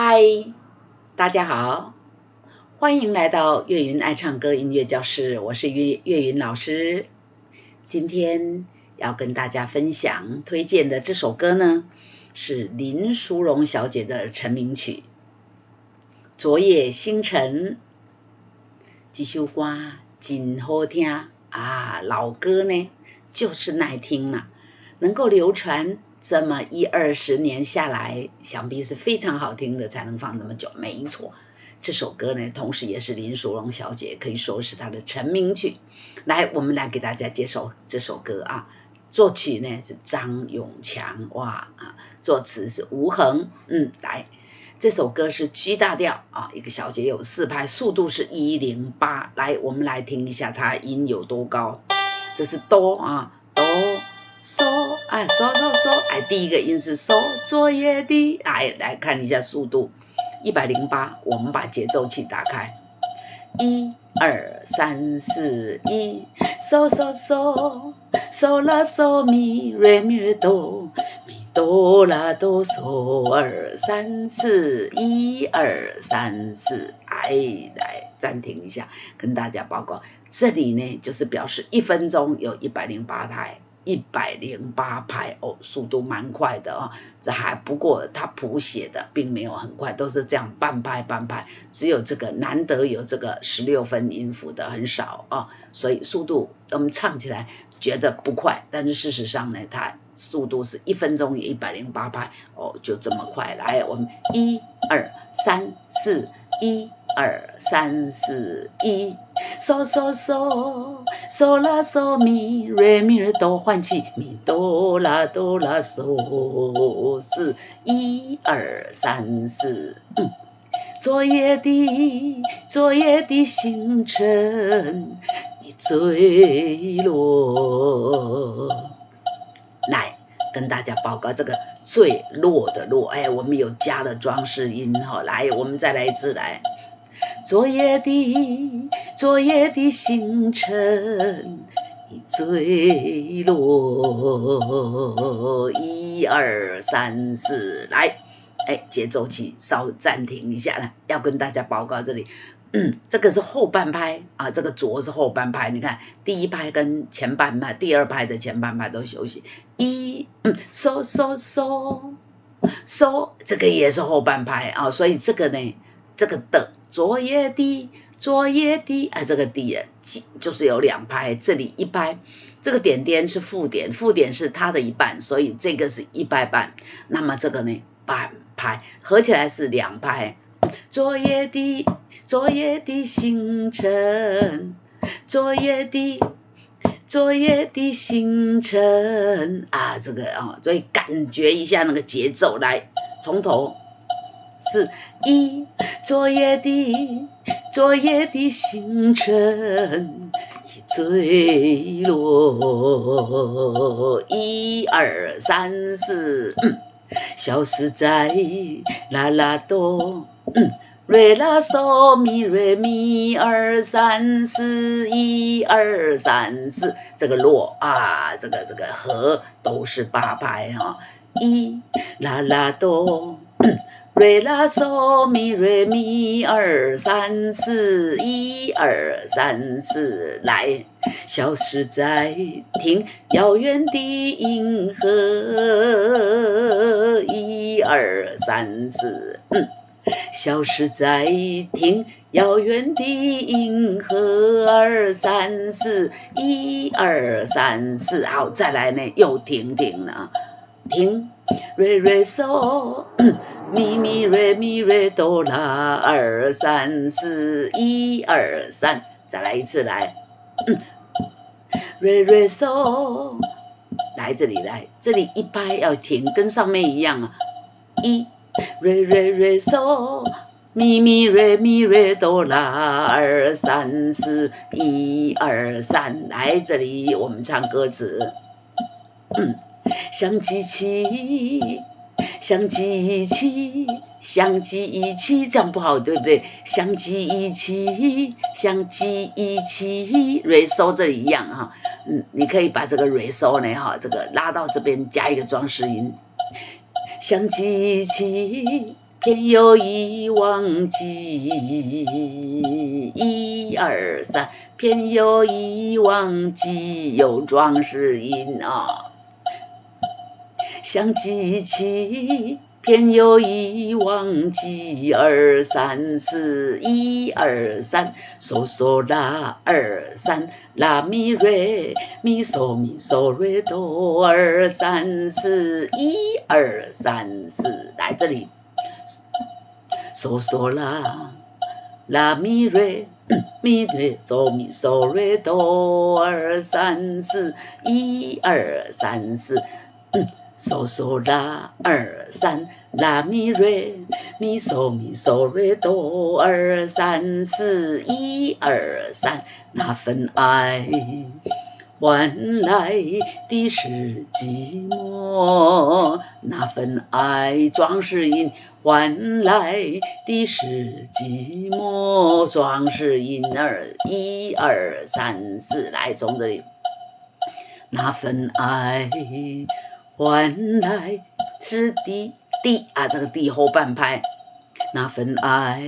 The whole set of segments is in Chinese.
嗨，大家好，欢迎来到岳云爱唱歌音乐教室，我是岳云老师。今天要跟大家分享推荐的这首歌呢，是林淑荣小姐的成名曲《昨夜星辰》。这首歌真好听啊，老歌呢就是耐听了，能够流传这么20年下来，想必是非常好听的，才能放这么久。没错，这首歌呢，同时也是林淑荣小姐可以说是她的成名曲。来，我们来给大家介绍这首歌啊。作曲呢是张永强，作词是吴恒。来，这首歌是 G 大调啊，一个小节有4拍，速度是108。来，我们来听一下它音有多高。这是哆啊，哆。嗦，嗦，第一个音是嗦，昨夜的，来看一下速度，108，我们把节奏器打开，1、2、3、4、1，嗦嗦嗦，嗦啦嗦咪瑞咪瑞哆，咪哆啦哆嗦2、3、4，1、2、3、4，来暂停一下，跟大家报告，这里呢就是表示1分钟有108拍。108拍哦，速度蛮快的哦。这还不过他谱写的并没有很快，都是这样半拍，只有这个难得有这个16分音符的很少哦，所以速度我们唱起来觉得不快，但是事实上呢，它速度是1分钟也108拍哦，就这么快。来，我们1、2、3、4。1、2、3、4、1，嗦嗦嗦，嗦啦嗦咪瑞咪瑞哆，换气，咪哆啦哆啦嗦4，1、2、3、4，昨夜的星辰已坠落。来跟大家报告这个坠落的落，我们有加了装饰音哈。来，我们再来一次，来，昨夜的星辰已坠落，1、2、3、4，来，节奏器稍暂停一下了，要跟大家报告这里。这个是后半拍啊，这个左是后半拍，你看第1拍跟前半拍，第2拍的前半拍都休息。嗦嗦嗦嗦，这个也是后半拍啊，所以这个呢，这个的昨夜的这个的就是有2拍，这里1拍，这个点点是附点，附点是它的一半，所以这个是1拍半，那么这个呢半拍，合起来是2拍。昨夜的星辰，昨夜的星辰啊，这个所以感觉一下那个节奏，来，从头是1，昨夜的星辰已坠落，1、2、3、4，消失在啦啦哆。瑞拉嗦咪瑞咪2、3、4，1、2、3、4，这个落啊，这个和都是8拍哈。1啦啦哆，瑞拉嗦咪瑞咪2、3、4，1、2、3、4，来，消失在听遥远的银河，1、2、3、4，消失在听遥远的银河，2、3、4，1、2、3、4，好，再来呢，又停了，停，瑞瑞嗦，咪咪瑞咪瑞哆啦，2、3、4，1、2、3，再来一次，来，瑞瑞嗦，来这里1拍要停，跟上面一样啊，1。瑞瑞瑞嗦，咪咪瑞咪瑞哆啦，2、3、4，1、2、3，来这里我们唱歌词。相机一起，这样不好，对不对？相机一起，瑞嗦这里一样哈。你可以把这个瑞嗦呢这个拉到这边加一个装饰音。相机一起，偏又已忘记，1、2、3，偏又已忘记，又装饰音啊，像机器。偏又已忘记2、3、4， 1、2、3，嗦嗦拉2、3，拉咪瑞咪嗦咪嗦瑞哆2、3、4， 1、2、3、4，来这里，嗦嗦拉拉咪瑞咪瑞嗦咪嗦瑞哆2、3、4， 1、2、3、4，嗦嗦拉2、3，拉咪瑞咪嗦咪嗦瑞哆2、3、4， 1、2、3，那份爱换来的是寂寞，那份爱装饰音换来的是寂寞，装饰音1、2、3、4，来从这里，那份爱换来是地啊，这个地后半拍，那份爱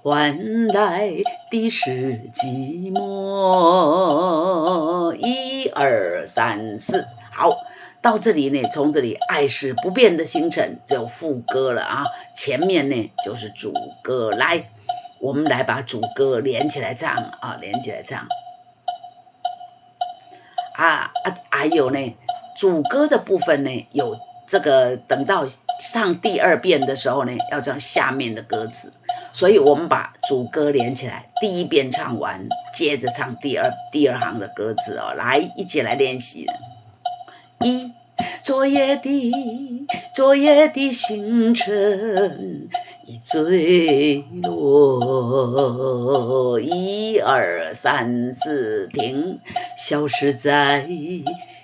换来的是寂寞，1、2、3、4，好，到这里呢，从这里爱是不变的星辰，只有副歌了啊，前面呢就是主歌，来，我们来把主歌连起来唱啊，连起来唱还有呢。主歌的部分呢，有这个等到唱第2遍的时候呢，要唱下面的歌词，所以我们把主歌连起来，第1遍唱完，接着唱第二行的歌词哦，来，一起来练习。昨夜的星辰已坠落，1、2、3、4，停，消失在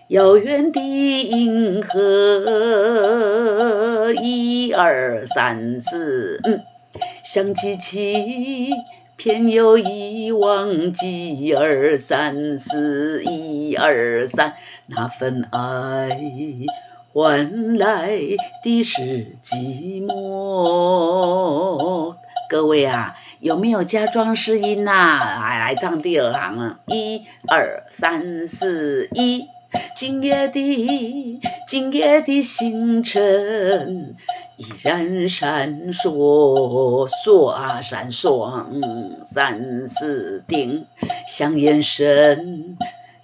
遥远的银河，1、2、3、4，像机器偏又已忘记2、3、4， 1、2、3，那份爱换来的是寂寞。各位啊，有没有加装饰音啊？来唱第2行了，1、2、3、4， 1。今夜的星辰依然闪烁，闪烁，3、4，停，像眼神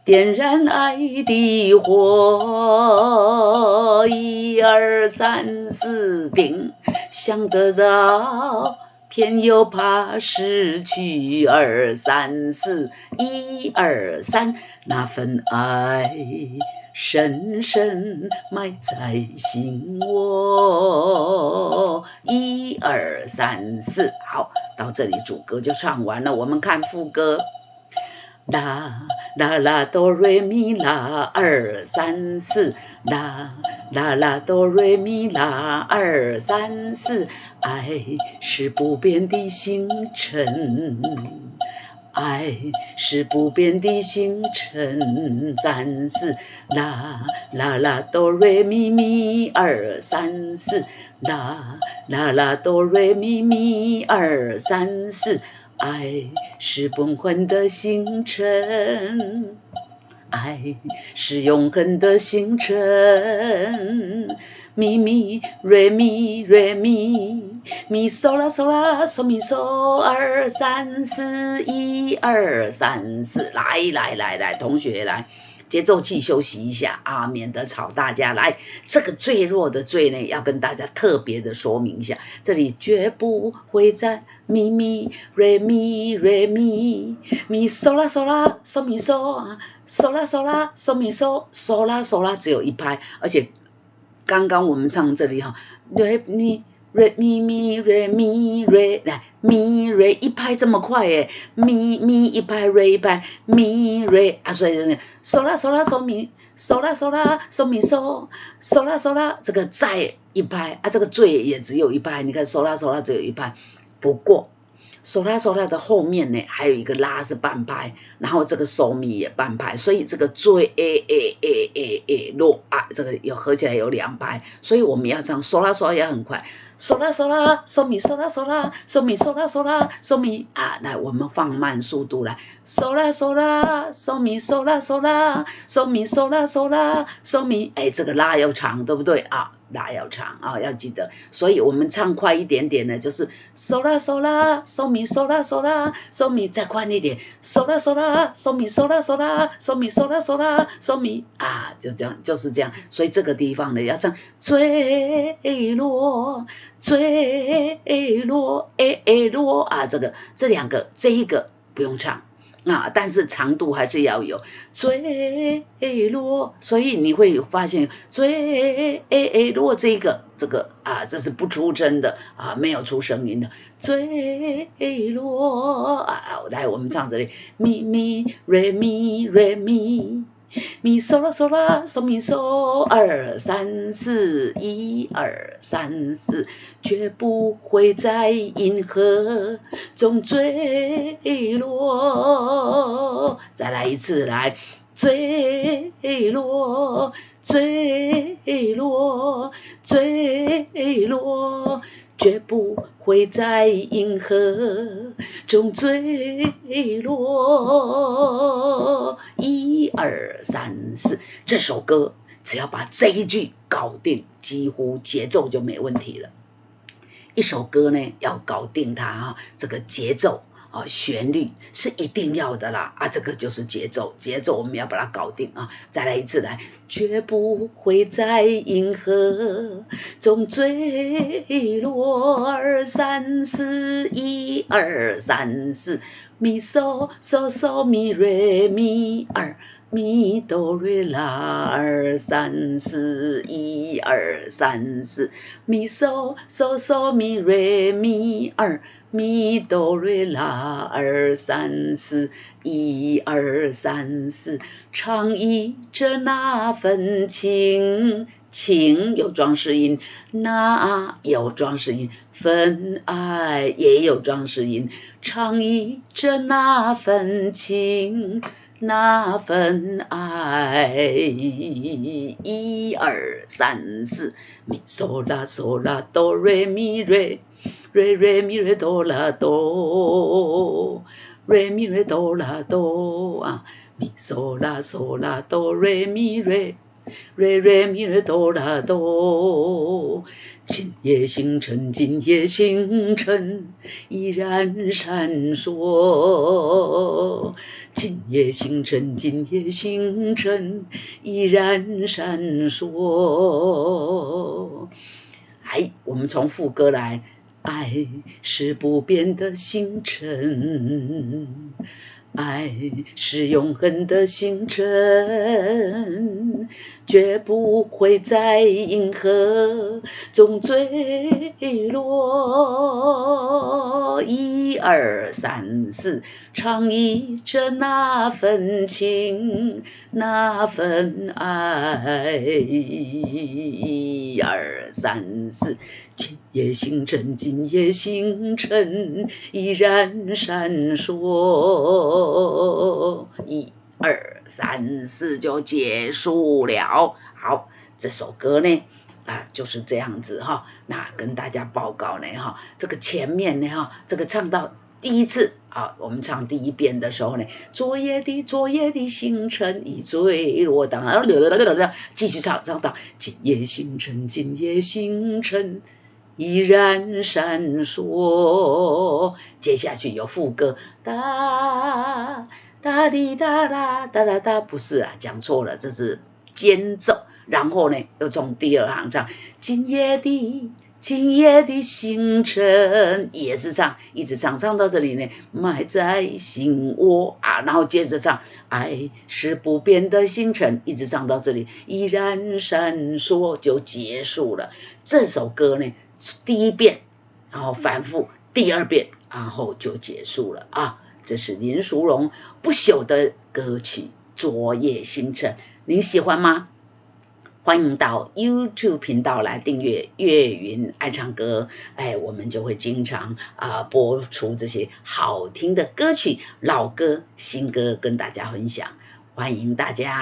点燃爱的火，1、2、3、4，停，想得到偏又怕失去2、3、4， 1、2、3，那份爱深深埋在心窝，1、2、3、4，好，到这里主歌就唱完了，我们看副歌。啦啦啦哆瑞咪啦2、3、4，啦啦啦哆瑞咪啦2、3、4，爱是不变的星辰，爱是不变的星辰，3、4，啦啦啦哆瑞咪咪2、3、4，啦啦啦哆瑞咪咪2、3、4。爱是永恒的星辰，爱是永恒的星辰，咪咪瑞咪瑞咪咪嗦啦嗦啦嗦咪嗦2、3、4， 1、2、3、4，来，同学来。节奏器休息一下啊，免得吵大家。来，这个最弱的最呢，要跟大家特别的说明一下，这里绝不会在咪咪瑞咪瑞咪咪嗦啦嗦啦嗦咪嗦嗦啦嗦啦嗦咪嗦嗦啦嗦啦只有1拍，而且刚刚我们唱这里哈，瑞咪瑞咪咪瑞咪瑞，来咪瑞1拍这么快耶，咪咪1拍瑞1拍咪瑞啊，所以嗦啦嗦啦嗦咪嗦啦嗦啦嗦咪嗦嗦啦嗦啦，这个再1拍啊，这个最也只有1拍，你看嗦啦嗦啦只有1拍。不过嗦啦嗦啦的后面呢，还有一个拉是半拍，然后这个嗦咪也半拍，所以这个最落啊，这个有合起来有2拍，所以我们要这样嗦啦嗦啦也很快，嗦啦嗦啦，嗦咪嗦啦嗦啦，嗦咪嗦啦嗦啦，嗦咪啊，来我们放慢速度来，嗦啦嗦啦，嗦咪嗦啦嗦啦，嗦咪嗦啦嗦啦，嗦咪，哎，这个拉要长，对不对啊？拉要长啊，要记得，所以我们唱快一点点呢，就是嗦啦嗦啦，嗦咪嗦啦嗦啦，嗦咪再快一点，嗦啦嗦啦，嗦咪嗦啦嗦啦，嗦咪嗦啦嗦啦，嗦咪啊，就这样，就是这样。所以这个地方呢，要唱坠落，坠落，落啊，这2个，这一个不用唱。啊，但是长度还是要有坠落，所以你会发现坠落这个啊，这是不出声的啊，没有出声音的坠落啊。来，我们唱这里咪咪瑞咪瑞咪。咪嗦啦嗦啦嗦咪嗦，2 3 4 1 2 3 4，绝不会在银河中坠落。再来一次，来坠落，坠落，坠落，绝不会在银河中坠落。1 2 3 4，这首歌只要把这一句搞定，几乎节奏就没问题了。一首歌呢，要搞定它啊，这个节奏啊，旋律是一定要的啦啊，这个就是节奏，节奏我们要把它搞定啊。再来一次，来，绝不会在银河中坠落。2 3 4 1 2 3 4，咪嗦嗦嗦咪瑞咪2。咪哆瑞拉2 3 4 1 2 3 4，咪嗦嗦嗦咪瑞咪2，咪哆瑞拉2 3 4 1 2 3 4，唱依着那份情，情有装饰音，那有装饰音，份爱也有装饰音，唱依着那份情，那份爱，1 2 3 4，咪嗦啦嗦啦哆瑞咪瑞，瑞瑞咪瑞哆啦哆，瑞咪瑞哆啦哆啊，咪嗦啦嗦啦哆瑞咪瑞，瑞瑞咪瑞哆啦哆。今夜星辰，今夜星辰依然闪烁。今夜星辰，今夜星辰依然闪烁。哎，我们从副歌来，爱是不变的星辰，爱是永恒的星辰，绝不会在银河中坠落。1 2 3 4，唱依着那份情，那份爱。1 2 3 4，今夜星辰，今夜星辰依然闪烁。1 2 3 4就结束了。好，这首歌呢就是这样子哈。那跟大家报告呢哈，这个前面呢哈，这个唱到第一次啊，我们唱第一遍的时候呢，昨夜的星辰已坠落，当然继续唱到今夜星辰，今夜星辰依然闪烁。接下去有副歌，哒哒哩哒啦哒啦哒，不是啊，讲错了，这是间奏。然后呢，又从第2行唱，今夜的星辰，也是唱，一直唱到这里呢，埋在心窝啊，然后接着唱，爱是不变的星辰，一直唱到这里，依然闪烁，就结束了。这首歌呢，第一遍，然后反复，第2遍，然后就结束了啊。这是林淑荣不朽的歌曲《昨夜星辰》，您喜欢吗？欢迎到 YouTube 频道来订阅岳云爱唱歌，我们就会经常播出这些好听的歌曲，老歌、新歌跟大家分享，欢迎大家。